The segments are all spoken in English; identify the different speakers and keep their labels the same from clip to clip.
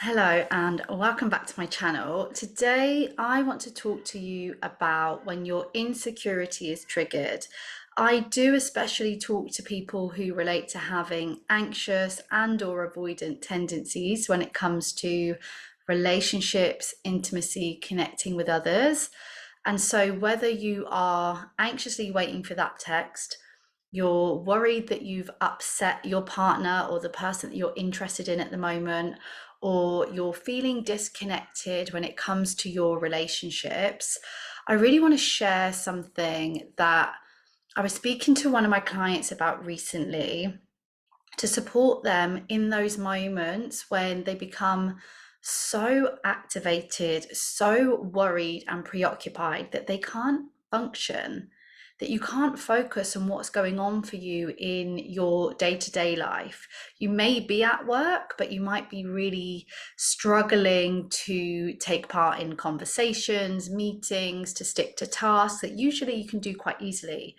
Speaker 1: Hello and welcome back to my channel. Today I want to talk to you about when your insecurity is triggered. I do especially talk to people who relate to having anxious and or avoidant tendencies when it comes to relationships, intimacy, connecting with others. And so whether you are anxiously waiting for that text, you're worried that you've upset your partner or the person that you're interested in at the moment, or you're feeling disconnected when it comes to your relationships, I really want to share something that I was speaking to one of my clients about recently to support them in those moments when they become so activated, so worried and preoccupied that they can't function, that you can't focus on what's going on for you in your day-to-day life. You may be at work, but you might be really struggling to take part in conversations, meetings, to stick to tasks that usually you can do quite easily.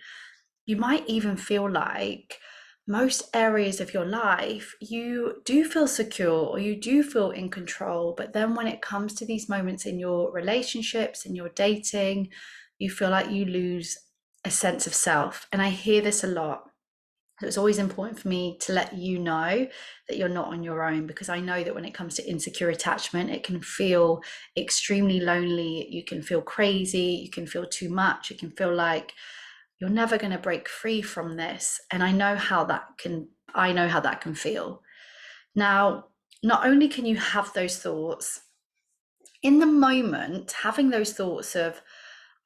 Speaker 1: You might even feel like most areas of your life, you do feel secure or you do feel in control. But then when it comes to these moments in your relationships, in your dating, you feel like you lose a sense of self. And I hear this a lot. So it's always important for me to let you know that you're not on your own, because I know that when it comes to insecure attachment, it can feel extremely lonely. You can feel crazy. You can feel too much. You can feel like you're never going to break free from this. And I know how that can feel. Now, not only can you have those thoughts in the moment, having those thoughts of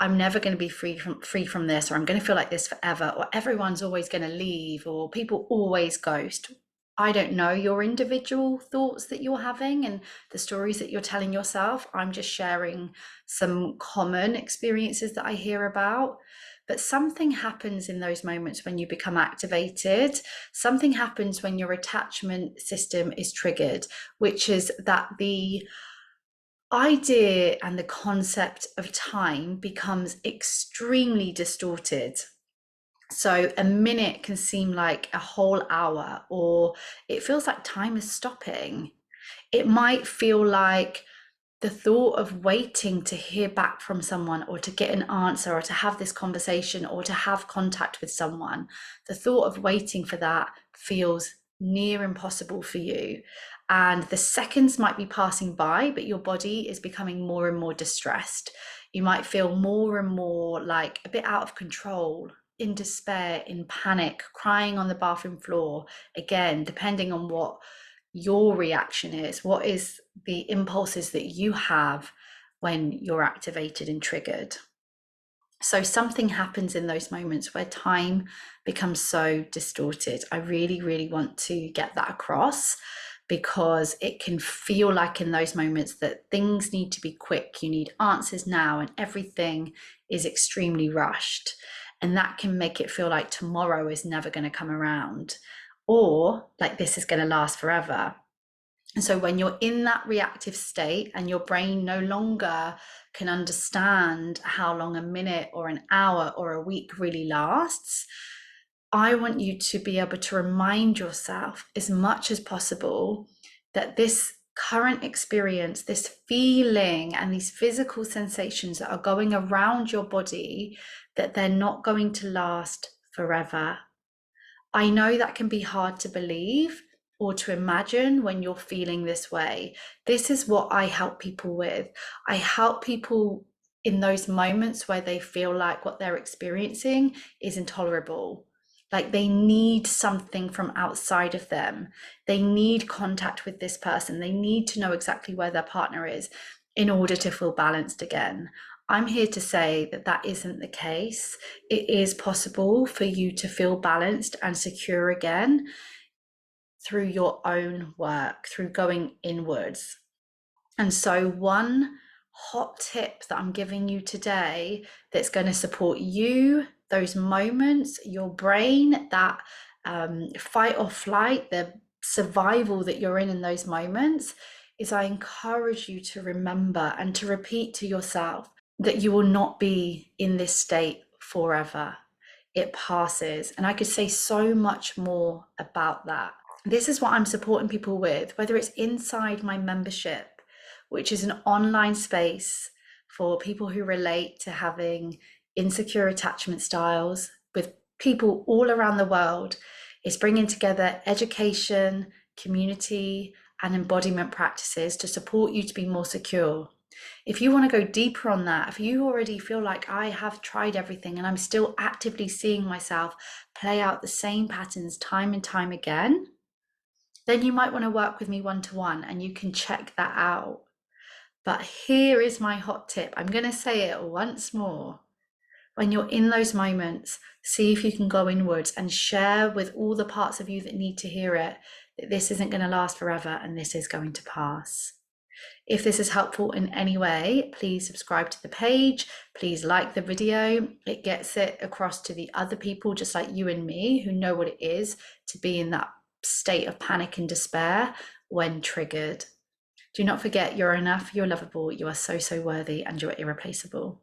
Speaker 1: I'm never going to be free from this, or I'm going to feel like this forever, or everyone's always going to leave, or people always ghost. I don't know your individual thoughts that you're having and the stories that you're telling yourself. I'm just sharing some common experiences that I hear about. But something happens in those moments when you become activated. Something happens when your attachment system is triggered, which is that the idea and the concept of time becomes extremely distorted. So a minute can seem like a whole hour, or it feels like time is stopping. It might feel like the thought of waiting to hear back from someone, or to get an answer, or to have this conversation, or to have contact with someone, the thought of waiting for that feels near impossible for you. And the seconds might be passing by, but your body is becoming more and more distressed. You might feel more and more like a bit out of control, in despair, in panic, crying on the bathroom floor. Again, depending on what your reaction is, what is the impulses that you have when you're activated and triggered. So something happens in those moments where time becomes so distorted. I really, really want to get that across, because it can feel like in those moments that things need to be quick. You need answers now, and everything is extremely rushed. And that can make it feel like tomorrow is never going to come around, or like this is going to last forever. And so when you're in that reactive state and your brain no longer can understand how long a minute or an hour or a week really lasts, I want you to be able to remind yourself as much as possible that this current experience, this feeling and these physical sensations that are going around your body, that they're not going to last forever. I know that can be hard to believe or to imagine when you're feeling this way. This is what I help people with. I help people in those moments where they feel like what they're experiencing is intolerable. Like they need something from outside of them. They need contact with this person. They need to know exactly where their partner is in order to feel balanced again. I'm here to say that that isn't the case. It is possible for you to feel balanced and secure again through your own work, through going inwards. And so one hot tip that I'm giving you today that's going to support you, those moments, your brain, that fight or flight, the survival that you're in those moments, is I encourage you to remember and to repeat to yourself that you will not be in this state forever. It passes. And I could say so much more about that. This is what I'm supporting people with, whether it's inside my membership, which is an online space for people who relate to having insecure attachment styles with people all around the world. It's bringing together education, community, and embodiment practices to support you to be more secure. If you want to go deeper on that, if you already feel like I have tried everything and I'm still actively seeing myself play out the same patterns time and time again, then you might want to work with me one to one and you can check that out. But here is my hot tip. I'm going to say it once more. When you're in those moments, see if you can go inwards and share with all the parts of you that need to hear it that this isn't going to last forever and this is going to pass. If this is helpful in any way, please subscribe to the page. Please like the video. It gets it across to the other people just like you and me who know what it is to be in that state of panic and despair when triggered. Do not forget, you're enough, you're lovable, you are so, so worthy, and you're irreplaceable.